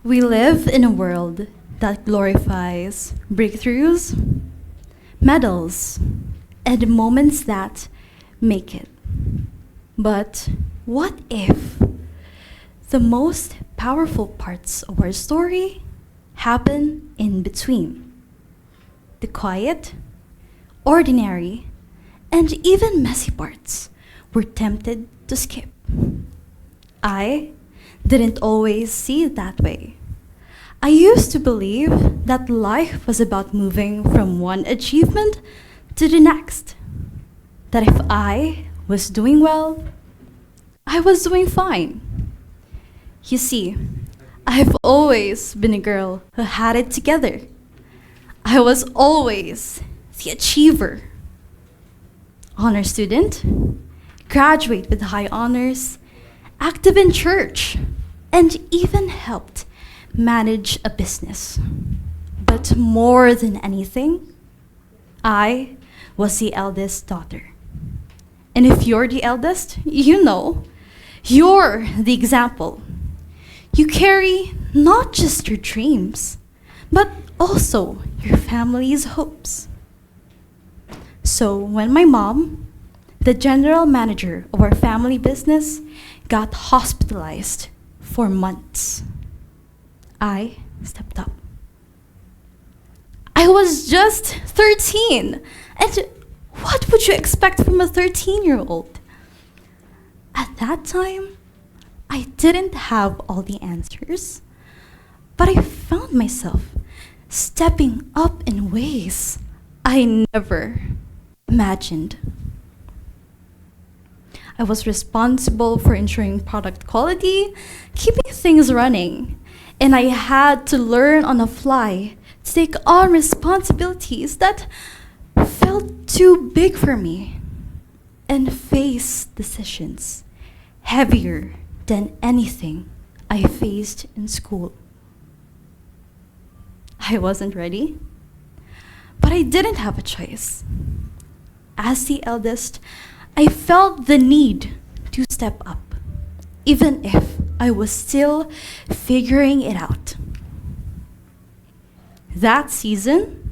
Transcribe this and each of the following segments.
We live in a world that glorifies breakthroughs, medals, and moments that make it. But what if the most powerful parts of our story happen in between? The quiet, ordinary, and even messy parts we're tempted to skip. I didn't always see it that way. I used to believe that life was about moving from one achievement to the next. That if I was doing well, I was doing fine. You see, I've always been a girl who had it together. I was always the achiever. Honor student, graduate with high honors, active in church, and even helped manage a business. But more than anything, I was the eldest daughter. And if you're the eldest, you know, you're the example. You carry not just your dreams, but also your family's hopes. So when my mom, the general manager of our family business, got hospitalized for months, I stepped up. I was just 13, and what would you expect from a 13-year-old? At that time, I didn't have all the answers, but I found myself stepping up in ways I never imagined. I was responsible for ensuring product quality, keeping things running, and I had to learn on the fly to take on responsibilities that felt too big for me and face decisions heavier than anything I faced in school. I wasn't ready, but I didn't have a choice. As the eldest, I felt the need to step up, even if I was still figuring it out. That season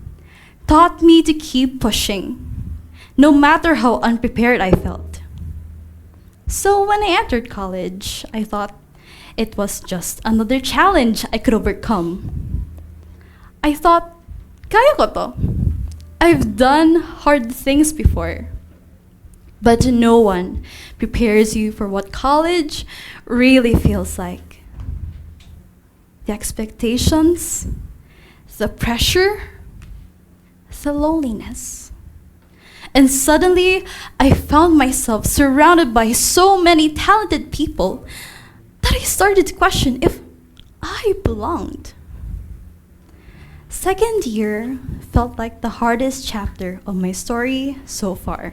taught me to keep pushing, no matter how unprepared I felt. So when I entered college, I thought it was just another challenge I could overcome. I thought, kaya ko to. I've done hard things before. But no one prepares you for what college really feels like. The expectations, the pressure, the loneliness. And suddenly, I found myself surrounded by so many talented people that I started to question if I belonged. Second year felt like the hardest chapter of my story so far.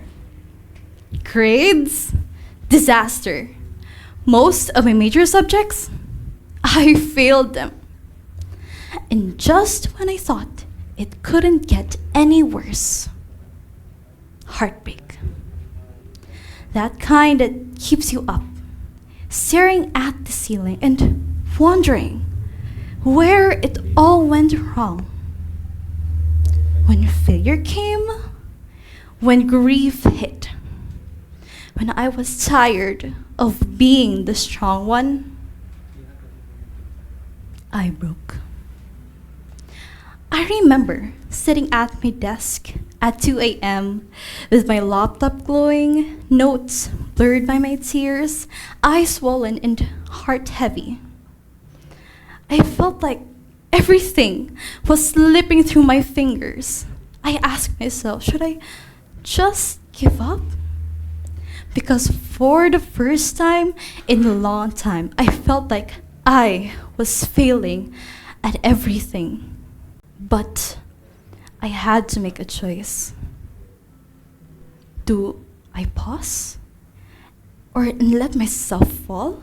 Grades? Disaster. Most of my major subjects, I failed them. And just when I thought it couldn't get any worse, heartbreak. That kind that keeps you up, staring at the ceiling and wondering where it all went wrong. When failure came, when grief hit, when I was tired of being the strong one, I broke. I remember sitting at my desk at 2 a.m. with my laptop glowing, notes blurred by my tears, eyes swollen and heart heavy. I felt like everything was slipping through my fingers. I asked myself, should I just give up? Because for the first time in a long time, I felt like I was failing at everything. But I had to make a choice. Do I pause? Or let myself fall?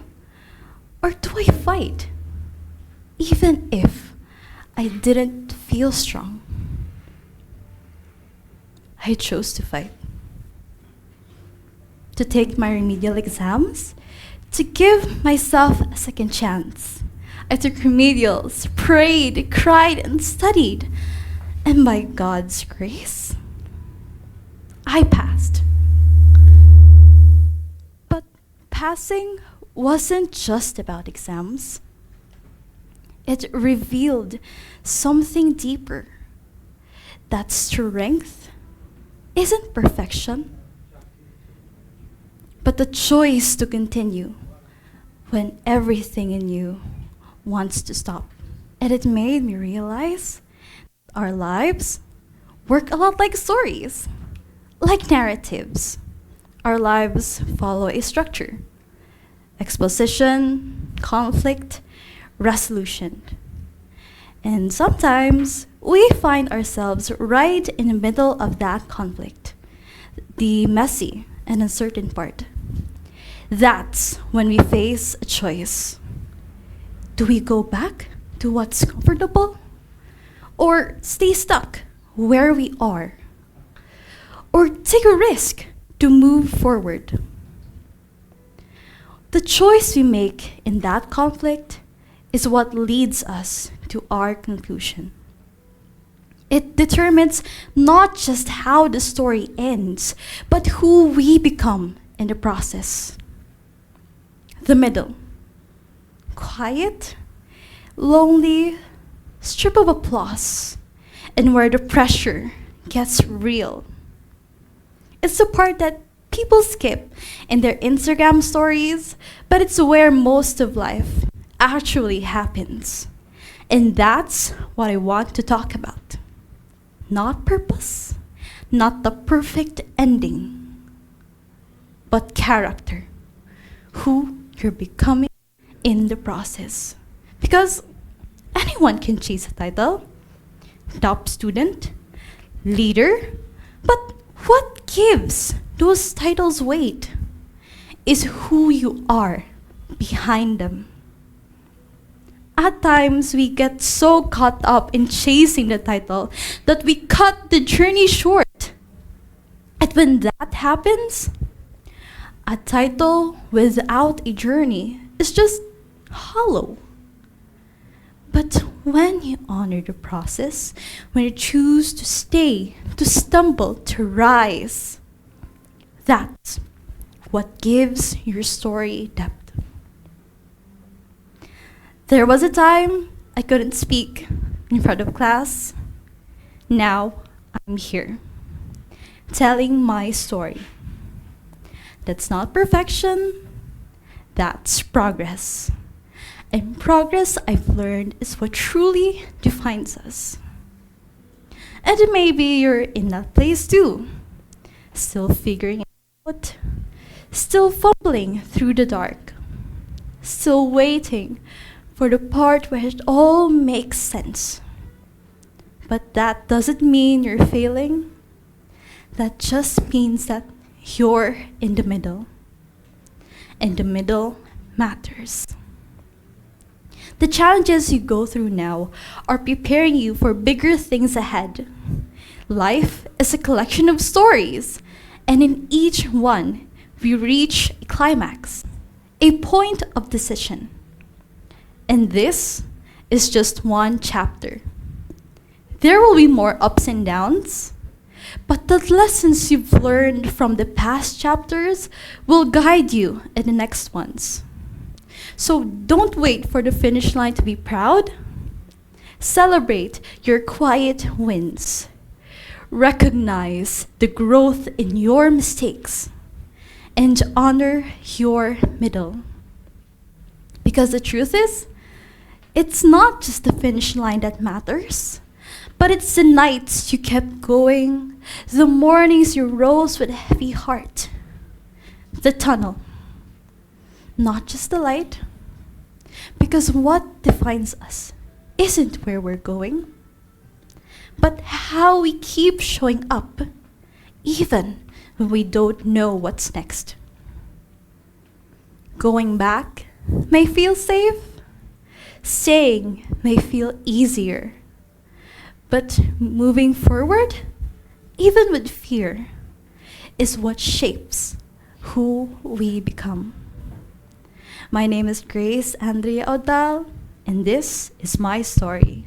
Or do I fight? Even if I didn't feel strong. I chose to fight. To take my remedial exams, to give myself a second chance. I took remedials, prayed, cried, and studied. And by God's grace, I passed. But passing wasn't just about exams. It revealed something deeper. That strength isn't perfection, but the choice to continue when everything in you wants to stop. And it made me realize our lives work a lot like stories, like narratives. Our lives follow a structure: exposition, conflict, resolution. And sometimes we find ourselves right in the middle of that conflict, the messy and uncertain part. That's when we face a choice. Do we go back to what's comfortable? Or stay stuck where we are? Or take a risk to move forward? The choice we make in that conflict is what leads us to our conclusion. It determines not just how the story ends, but who we become in the process. The middle. Quiet, lonely, stripped of applause, and where the pressure gets real. It's the part that people skip in their Instagram stories, but it's where most of life actually happens. And that's what I want to talk about. Not purpose, not the perfect ending, but character, who you're becoming in the process. Because anyone can chase a title, top student, leader, but what gives those titles weight is who you are behind them. At times, we get so caught up in chasing the title that we cut the journey short. And when that happens, a title without a journey is just hollow. But when you honor the process, when you choose to stay, to stumble, to rise, that's what gives your story depth. There was a time I couldn't speak in front of class. Now I'm here, telling my story. That's not perfection, that's progress. And progress, I've learned, is what truly defines us. And maybe you're in that place too, still figuring it out, still fumbling through the dark, still waiting for the part where it all makes sense. But that doesn't mean you're failing. That just means that you're in the middle. And the middle matters. The challenges you go through now are preparing you for bigger things ahead. Life is a collection of stories, and in each one, we reach a climax, a point of decision. And this is just one chapter. There will be more ups and downs, but the lessons you've learned from the past chapters will guide you in the next ones. So don't wait for the finish line to be proud. Celebrate your quiet wins. Recognize the growth in your mistakes and honor your middle. Because the truth is, it's not just the finish line that matters, but it's the nights you kept going, the mornings you rose with a heavy heart, the tunnel, not just the light. Because what defines us isn't where we're going, but how we keep showing up, even when we don't know what's next. Going back may feel safe, staying may feel easier, but moving forward, even with fear, is what shapes who we become. My name is Andrea Audal, and this is my story.